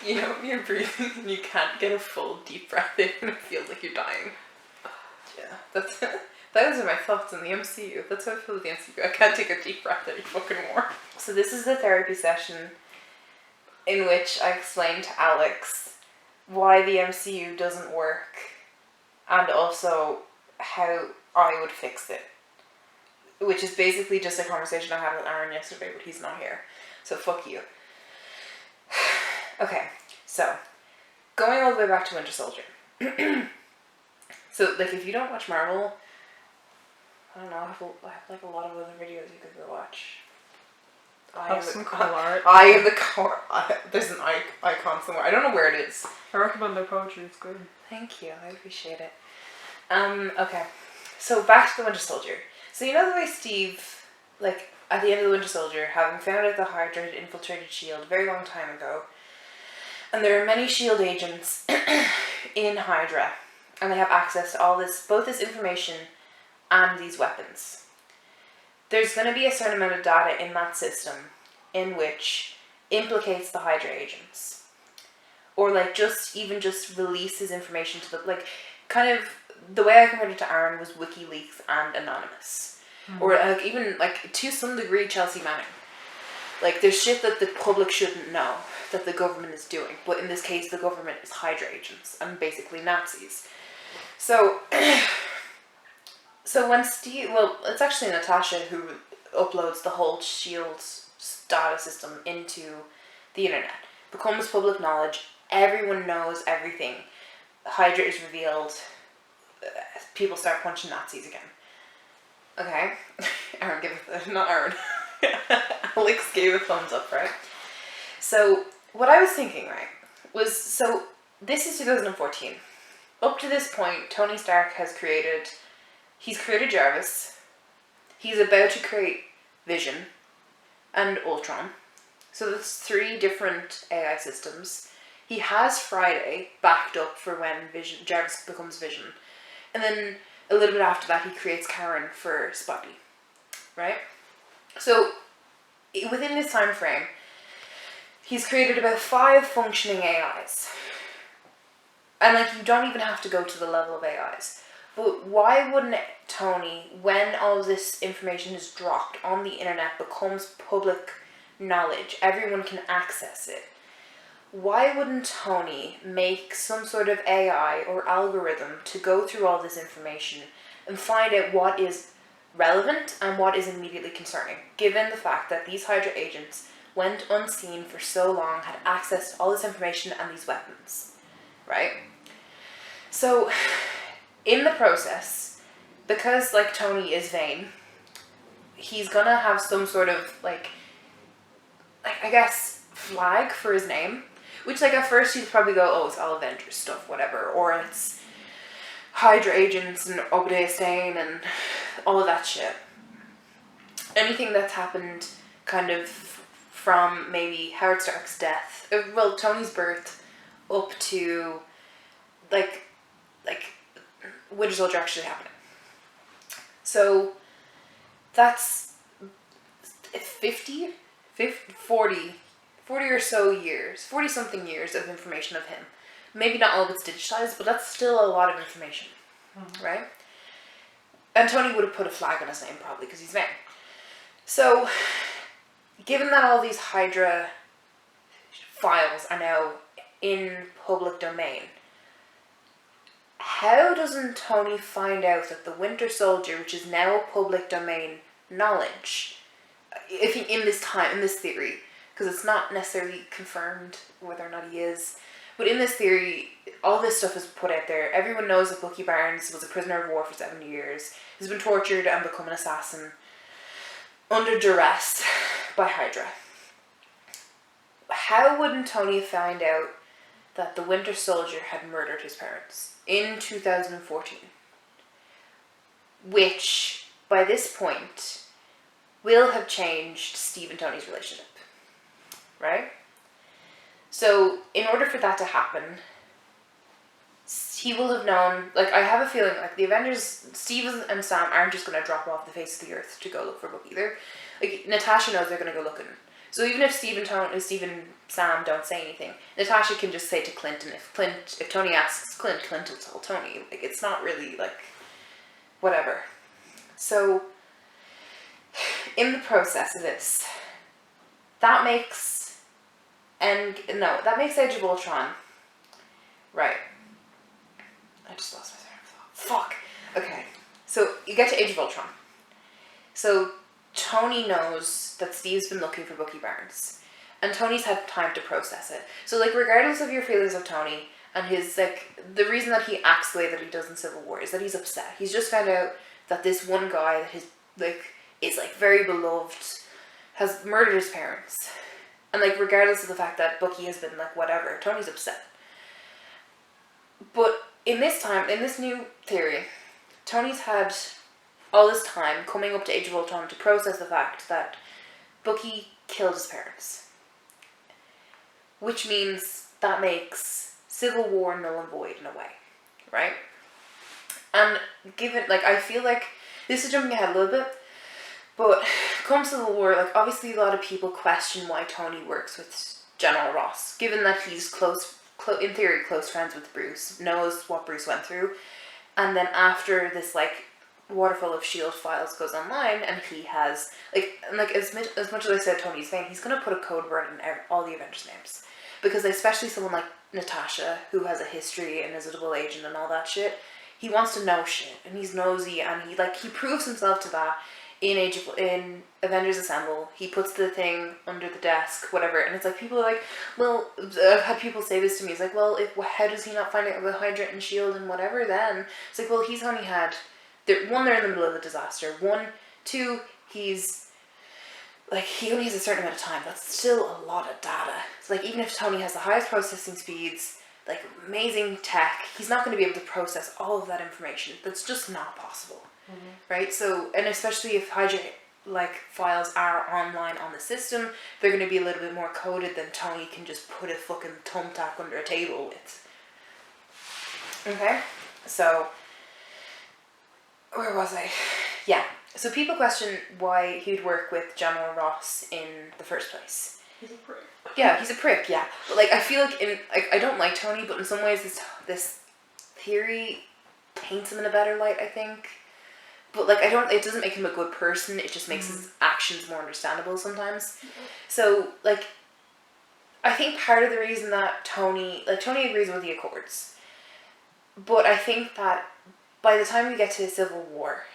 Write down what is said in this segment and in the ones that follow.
You know, when you're breathing and you can't get a full deep breath in and it feels like you're dying. Yeah, those are my thoughts on the MCU. That's how I feel with the MCU. I can't take a deep breath any fucking more. So this is the therapy session in which I explained to Alex why the MCU doesn't work and also how I would fix it. Which is basically just a conversation I had with Aaron yesterday, but he's not here. So fuck you. Okay, so going all the way back to Winter Soldier. So, like, if you don't watch Marvel, I don't know, I have like a lot of other videos you could go watch. Have some cool art. I am the car. There's an icon somewhere. I don't know where it is. I recommend their poetry. It's good. Thank you. I appreciate it. Okay. So back to the Winter Soldier. So you know the way Steve, like, at the end of the Winter Soldier, having found out the Hydra had infiltrated S.H.I.E.L.D. a very long time ago, and there are many S.H.I.E.L.D. agents in Hydra, and they have access to all this, both this information and these weapons. There's going to be a certain amount of data in that system in which implicates the Hydra agents. Or like just releases information to the, like, kind of, the way I compared it to Aaron was WikiLeaks and Anonymous. Or like even like to some degree Chelsea Manning. Like there's shit that the public shouldn't know that the government is doing. But in this case the government is Hydra agents and basically Nazis. So when Steve, well, it's actually Natasha who uploads the whole S.H.I.E.L.D. data system into the internet. Becomes public knowledge. Everyone knows everything. Hydra is revealed. People start punching Nazis again. Okay. Aaron gave it, not Aaron. Alex gave a thumbs up, right? So what I was thinking, right, was, so this is 2014. Up to this point, Tony Stark he's created Jarvis. He's about to create Vision and Ultron. So that's 3 different AI systems. He has Friday backed up for when Jarvis becomes Vision. And then a little bit after that, he creates Karen for Spotty. Right? So within this time frame, he's created about 5 functioning AIs. And like, you don't even have to go to the level of AIs. But why wouldn't Tony, when all this information is dropped on the internet, becomes public knowledge, everyone can access it, why wouldn't Tony make some sort of AI or algorithm to go through all this information and find out what is relevant and what is immediately concerning, given the fact that these Hydra agents went unseen for so long, had access to all this information and these weapons, right? So in the process, because like Tony is vain, he's gonna have some sort of like I guess flag for his name, which like at first you'd probably go, oh, it's all Avengers stuff, whatever, or it's Hydra agents and Obadiah Stane and all of that shit. Anything that's happened kind of from maybe Howard Stark's death, well, Tony's birth, up to like Winter Soldier actually happening. So that's 40 or so years, 40 something years of information of him. Maybe not all of it's digitized, but that's still a lot of information, right? And Tony would have put a flag on his name probably because he's vain. So, given that all these Hydra files are now in public domain, how doesn't Tony find out that the Winter Soldier, which is now public domain knowledge, if he, in this theory, because it's not necessarily confirmed whether or not he is, but in this theory, all this stuff is put out there. Everyone knows that Bucky Barnes was a prisoner of war for 7 years. He's been tortured and become an assassin under duress by Hydra. How wouldn't Tony find out that the Winter Soldier had murdered his parents in 2014? Which, by this point, will have changed Steve and Tony's relationship. Right? So, in order for that to happen, he will have known, like, I have a feeling, like, the Avengers, Steve and Sam aren't just going to drop off the face of the earth to go look for Bucky. Like, Natasha knows they're going to go looking. So even if Steve and Sam don't say anything, Natasha can just say to Clint, and if Tony asks Clint will tell Tony. Like, it's not really, like, whatever. So, in the process of this, that makes Age of Ultron. Right. I just lost my train of thought. Fuck. Okay. So, you get to Age of Ultron. So, Tony knows that Steve's been looking for Bucky Barnes. And Tony's had time to process it. So, like, regardless of your feelings of Tony and his, like, the reason that he acts the way that he does in Civil War is that he's upset. He's just found out that this one guy that is, like, very beloved has murdered his parents. And, like, regardless of the fact that Bucky has been, like, whatever, Tony's upset. But in this new theory, Tony's had all this time coming up to Age of Ultron to process the fact that Bucky killed his parents. Which means that makes Civil War null and void in a way, right? And given, like, I feel like this is jumping ahead a little bit, but come Civil War, like, obviously a lot of people question why Tony works with General Ross, given that he's in theory close friends with Bruce, knows what Bruce went through, and then after this, like, waterfall of S.H.I.E.L.D. files goes online, and he has, as much as I said Tony's vain, he's going to put a code word in all the Avengers names. Because especially someone like Natasha, who has a history and is a double agent and all that shit, he wants to know shit, and he's nosy, and he proves himself to that in Avengers Assemble. He puts the thing under the desk, whatever, and it's like, people are like, well, I've had people say this to me, it's like, well, how does he not find out about Hydra and S.H.I.E.L.D. and whatever then? It's like, well, he's only had, one, they're in the middle of a disaster, 1, 2, he only has a certain amount of time. That's still a lot of data. It's like, even if Tony has the highest processing speeds, like, amazing tech, he's not going to be able to process all of that information. That's just not possible. Mm-hmm. Right? So, and especially if Hydra, files are online on the system, they're going to be a little bit more coded than Tony can just put a fucking thumbtack under a table with. Okay? So, where was I? Yeah. So people question why he'd work with General Ross in the first place. He's a prick. Yeah, he's a prick, yeah. But, I feel like I don't like Tony, but in some ways this theory paints him in a better light, I think. But, it doesn't make him a good person, it just makes his actions more understandable sometimes. So, I think part of the reason that Tony agrees with the Accords. But I think that by the time we get to Civil War,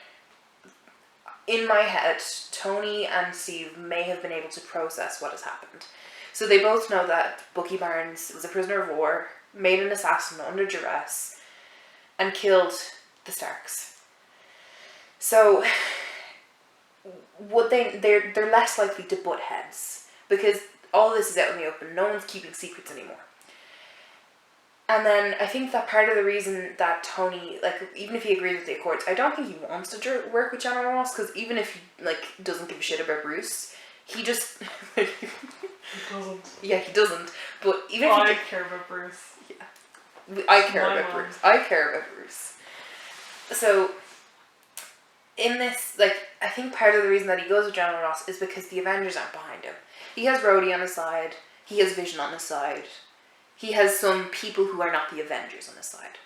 in my head, Tony and Steve may have been able to process what has happened. So they both know that Bucky Barnes was a prisoner of war, made an assassin under duress, and killed the Starks. So they're less likely to butt heads, because all this is out in the open. No one's keeping secrets anymore. And then I think that part of the reason that Tony, even if he agrees with the Accords, I don't think he wants to work with General Ross, because even if he, doesn't give a shit about Bruce, he just... He doesn't. Yeah, he doesn't. But even if I care about Bruce. Yeah. I care about Bruce. I care about Bruce. So, in this, I think part of the reason that he goes with General Ross is because the Avengers aren't behind him. He has Rhodey on his side. He has Vision on his side. He has some people who are not the Avengers on his side.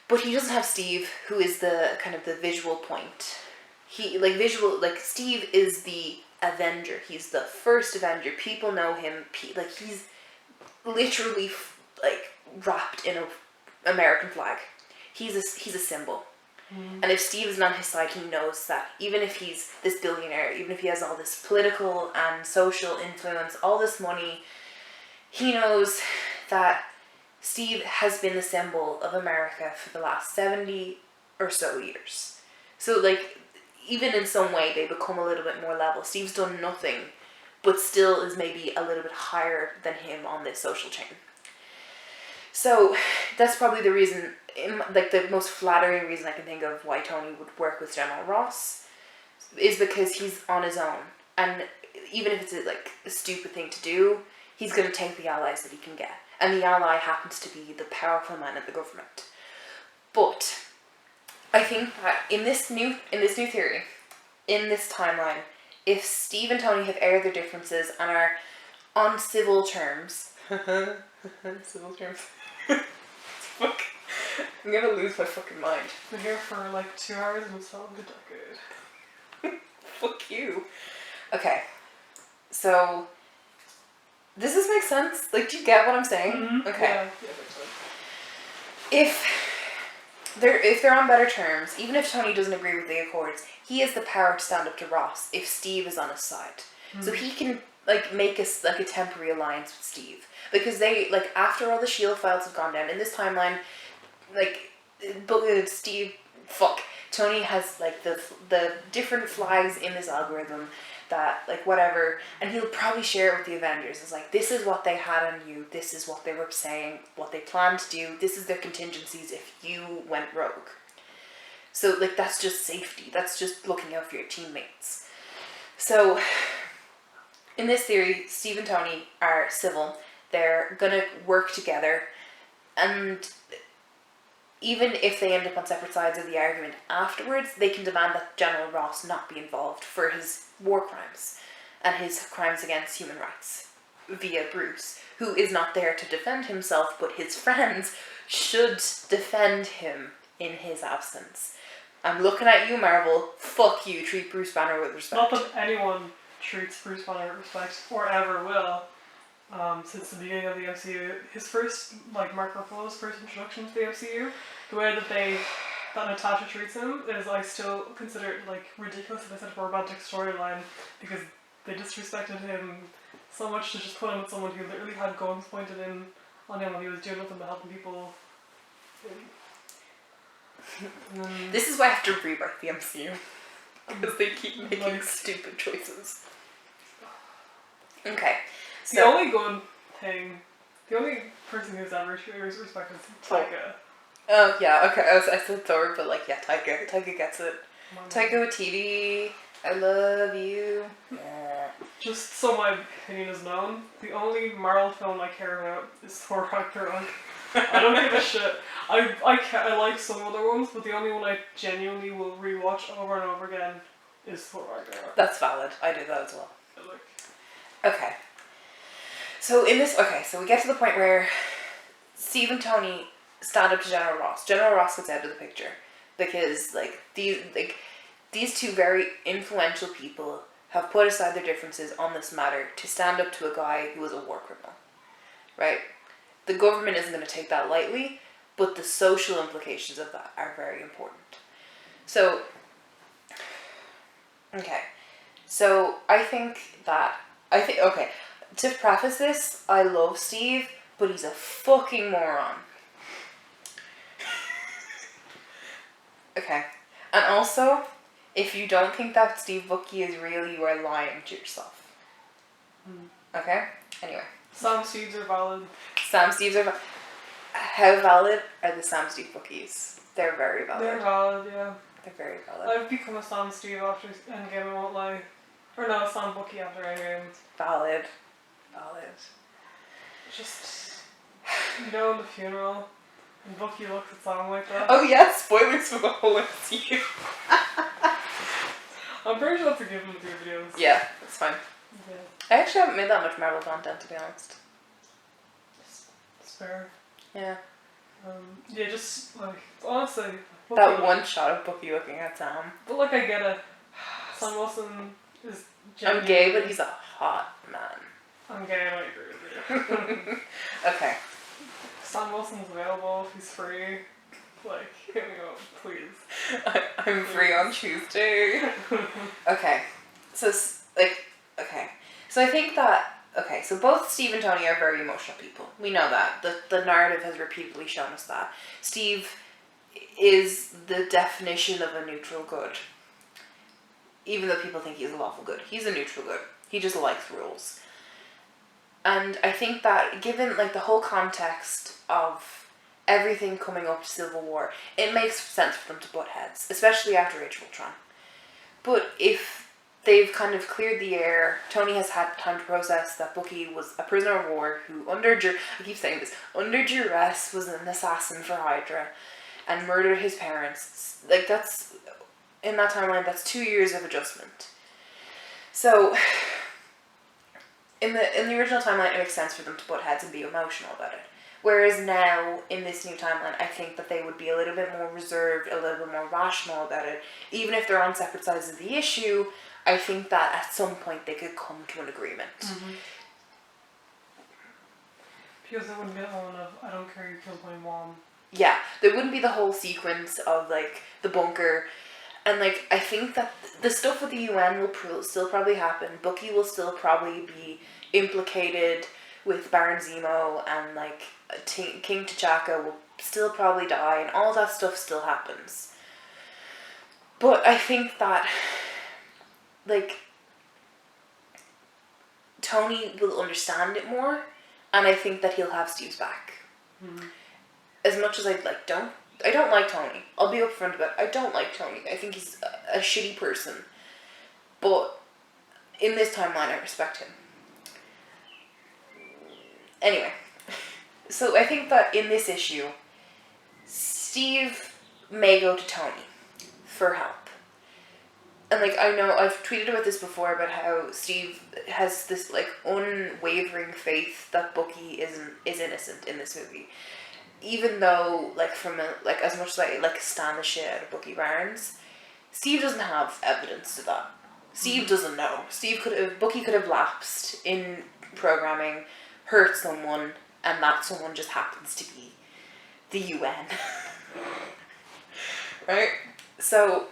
But he doesn't have Steve, who is the kind of the visual point. Steve is the Avenger. He's the first Avenger. People know him. He's literally, wrapped in a American flag. He's a symbol. Mm. And if Steve is on his side, he knows that even if he's this billionaire, even if he has all this political and social influence, all this money, he knows that Steve has been the symbol of America for the last 70 or so years. So, even in some way, they become a little bit more level. Steve's done nothing, but still is maybe a little bit higher than him on this social chain. So, that's probably the reason, the most flattering reason I can think of why Tony would work with General Ross, is because he's on his own. And even if it's a stupid thing to do, he's going to take the allies that he can get. And the ally happens to be the powerful man in the government. But I think that in this new theory, in this timeline, if Steve and Tony have aired their differences and are on civil terms, civil terms, fuck, I'm gonna lose my fucking mind. Been here for like 2 hours and it's not a decade. Fuck you. Okay, so does this make sense? Like, do you get what I'm saying? Mm-hmm. Okay. Yeah, that's fine. If they're on better terms, even if Tony doesn't agree with the Accords, he has the power to stand up to Ross if Steve is on his side. So he can like make us like a temporary alliance with Steve, because they like after all the Shield files have gone down in this timeline, like Steve, Tony has like the different flags in this algorithm that like whatever, and he'll probably share it with the Avengers. It's like, this is what they had on you, this is what they were saying, what they planned to do, this is their contingencies if you went rogue. So like that's just safety, that's just looking out for your teammates. So in this theory, Steve and Tony are civil, they're gonna work together, and even if they end up on separate sides of the argument afterwards, they can demand that General Ross not be involved for his war crimes and his crimes against human rights via Bruce, who is not there to defend himself, but his friends should defend him in his absence. I'm looking at you, Marvel. Fuck you, treat Bruce Banner with respect. Not that anyone treats Bruce Banner with respect, or ever will. Since the beginning of the MCU, his first, like, Mark Ruffalo's first introduction to the MCU, the way that Natasha treats him is, I still consider it, like, ridiculous if I said a romantic storyline, because they disrespected him so much to just put him with someone who literally had guns pointed in on him when he was doing nothing but helping people. This is why I have to rewrite the MCU, because they keep making stupid choices. Okay. The only good thing, the only person who's ever respected is Taika. Oh, yeah, okay, I said Thor, but like, yeah, Taika gets it. Taika with TV, I love you. Yeah. Just so my opinion is known, the only Marvel film I care about is Thor Ragnarok. I don't give a shit. I like some other ones, but the only one I genuinely will rewatch over and over again is Thor Ragnarok. That's valid, I do that as well. Okay. So so we get to the point where Steve and Tony stand up to General Ross. General Ross gets out of the picture because these two very influential people have put aside their differences on this matter to stand up to a guy who was a war criminal, right? The government isn't going to take that lightly, but the social implications of that are very important. So, okay. So okay, to preface this, I love Steve, but he's a fucking moron. Okay. And also, if you don't think that Steve Bucky is real, you are lying to yourself. Okay? Anyway. Sam Steves are valid. Sam Steves are valid. How valid are the Sam Steve Buckies? They're very valid. They're valid, yeah. They're very valid. I've become a Sam Steve after Endgame, I won't lie. Or no, Sam Bucky after Endgame. Valid. Just, you know, in the funeral, and Bucky looks at Sam like that. Oh yeah, spoilers for the whole MCU. I'm pretty sure that's a given with your videos. Yeah, that's fine. Yeah. I actually haven't made that much Marvel content, to be honest. It's fair. Yeah. Yeah, just, like, honestly... That Bucky, one shot of Bucky looking at Sam. But, like, I get it. Sam Wilson is I'm gay, but he's a hot man. I'm gay and I agree with you. Okay. Sam Wilson's available if he's free. Like, hit me up, please. I'm free on Tuesday. Okay. So I think that, so both Steve and Tony are very emotional people. We know that. The narrative has repeatedly shown us that. Steve is the definition of a neutral good. Even though people think he's a lawful good. He's a neutral good. He just likes rules. And I think that given like the whole context of everything coming up to Civil War, it makes sense for them to butt heads, especially after Age of Ultron. But if they've kind of cleared the air, Tony has had time to process that Bucky was a prisoner of war who under duress was an assassin for Hydra and murdered his parents. Like, that's, in that timeline, that's 2 years of adjustment. So in the original timeline, it makes sense for them to butt heads and be emotional about it. Whereas now, in this new timeline, I think that they would be a little bit more reserved, a little bit more rational about it. Even if they're on separate sides of the issue, I think that at some point they could come to an agreement. Mm-hmm. Because there wouldn't be that moment of, I don't care, you killed my mom. Yeah, there wouldn't be the whole sequence of, like, the bunker. And, like, I think that the stuff with the UN will still probably happen. Bucky will still probably be implicated with Baron Zemo, and, like, King T'Chaka will still probably die, and all that stuff still happens. But I think that, like, Tony will understand it more, and I think that he'll have Steve's back. Mm-hmm. As much as I don't like Tony. I'll be upfront about it. I don't like Tony. I think he's a shitty person. But in this timeline, I respect him. Anyway, so I think that in this issue, Steve may go to Tony for help. And, like, I know I've tweeted about this before about how Steve has this, like, unwavering faith that Bucky is innocent in this movie. Even though, like, as much as I, like, stan the shit out of Bucky Barnes, Steve doesn't have evidence to that. Steve doesn't know. Bucky could have lapsed in programming, hurt someone, and that someone just happens to be the UN. Right? So,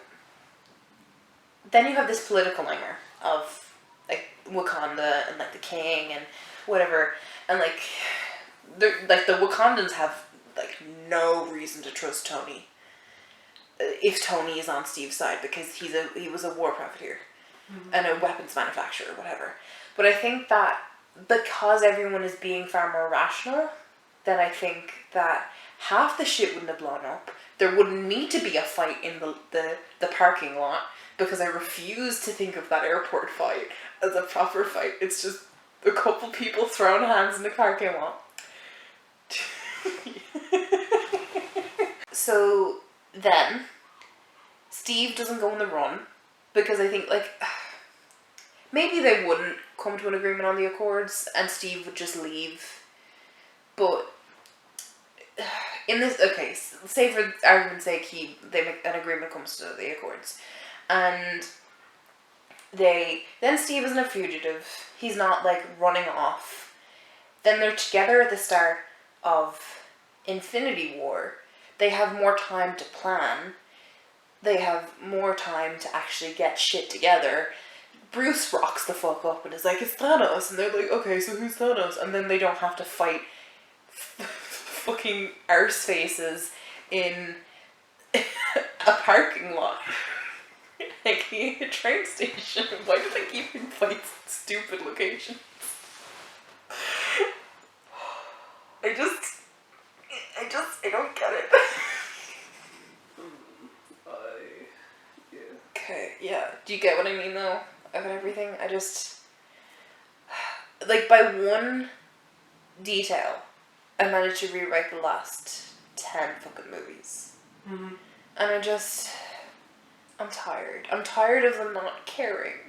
then you have this political nightmare of, like, Wakanda and, like, the king and whatever, and, like, the Wakandans have, like, no reason to trust Tony if Tony is on Steve's side, because he was a war profiteer and a weapons manufacturer or whatever. But I think that because everyone is being far more rational, then I think that half the shit wouldn't have blown up. There wouldn't need to be a fight in the parking lot, because I refuse to think of that airport fight as a proper fight. It's just a couple people throwing hands in the parking lot. So then, Steve doesn't go on the run, because I think, like, maybe they wouldn't come to an agreement on the Accords and Steve would just leave. But in this, okay, say for argument's sake, an agreement comes to the Accords, and then Steve isn't a fugitive. He's not, like, running off. Then they're together at the start of Infinity War. They have more time to plan. They have more time to actually get shit together. Bruce rocks the fuck up and is like, it's Thanos. And they're like, okay, so who's Thanos? And then they don't have to fight fucking arse faces in a parking lot. Like, a train station. Why do they keep in fight stupid locations? I don't get it. Yeah. Okay, yeah. Do you get what I mean, though, about everything? I just, like, by one detail, I managed to rewrite the last 10 fucking movies. Mm-hmm. And I'm tired. I'm tired of them not caring.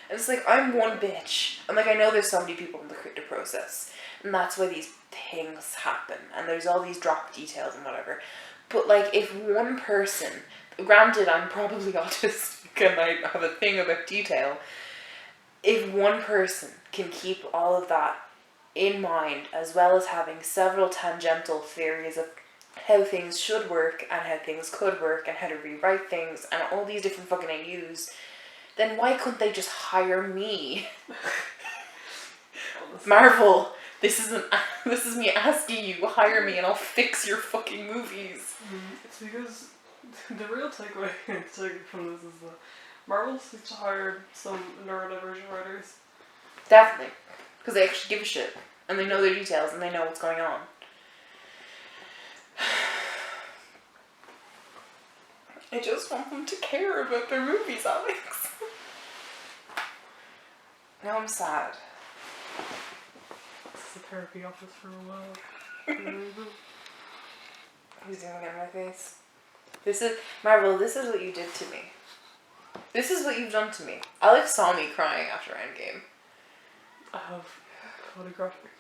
And it's like, I'm one bitch. And, like, I know there's so many people in the creative process, and that's why these things happen, and there's all these drop details and whatever. But, like, if one person, granted I'm probably autistic and I have a thing about detail, if one person can keep all of that in mind, as well as having several tangential theories of how things should work and how things could work and how to rewrite things and all these different fucking AUs, then why couldn't they just hire me? Marvel, this is me asking you, hire me and I'll fix your fucking movies. It's because the real takeaway from this is that Marvel needs to hire some neurodivergent writers. Definitely. Because they actually give a shit. And they know their details and they know what's going on. I just want them to care about their movies, Alex. Now I'm sad. This is a therapy office for a while. Who's doing it in my face? This is, Marvel, this is what you did to me. This is what you've done to me. Alex saw me crying after Endgame. I have photographic.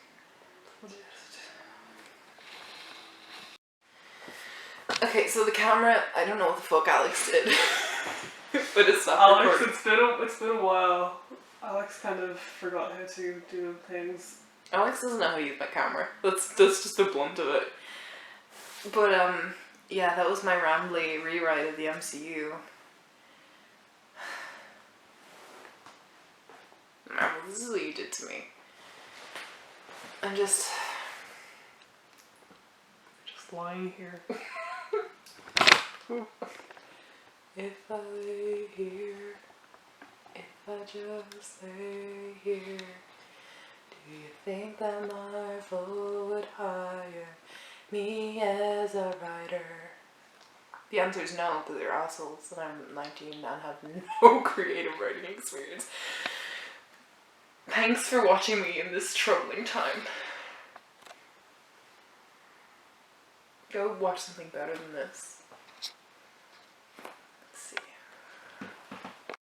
Okay, so the camera, I don't know what the fuck Alex did. But it's not Alex, recording. it's been a while. Alex kind of forgot how to do things. Alex doesn't know how to use my camera. That's just the blunt of it. But yeah, that was my rambly rewrite of the MCU. Marvel, this is what you did to me. I'm just Lying here. if I lay here, if I just lay here, do you think that Marvel would hire me as a writer? The answer is no, because they're assholes and I'm 19 and have no creative writing experience. Thanks for watching me in this troubling time. Go watch something better than this.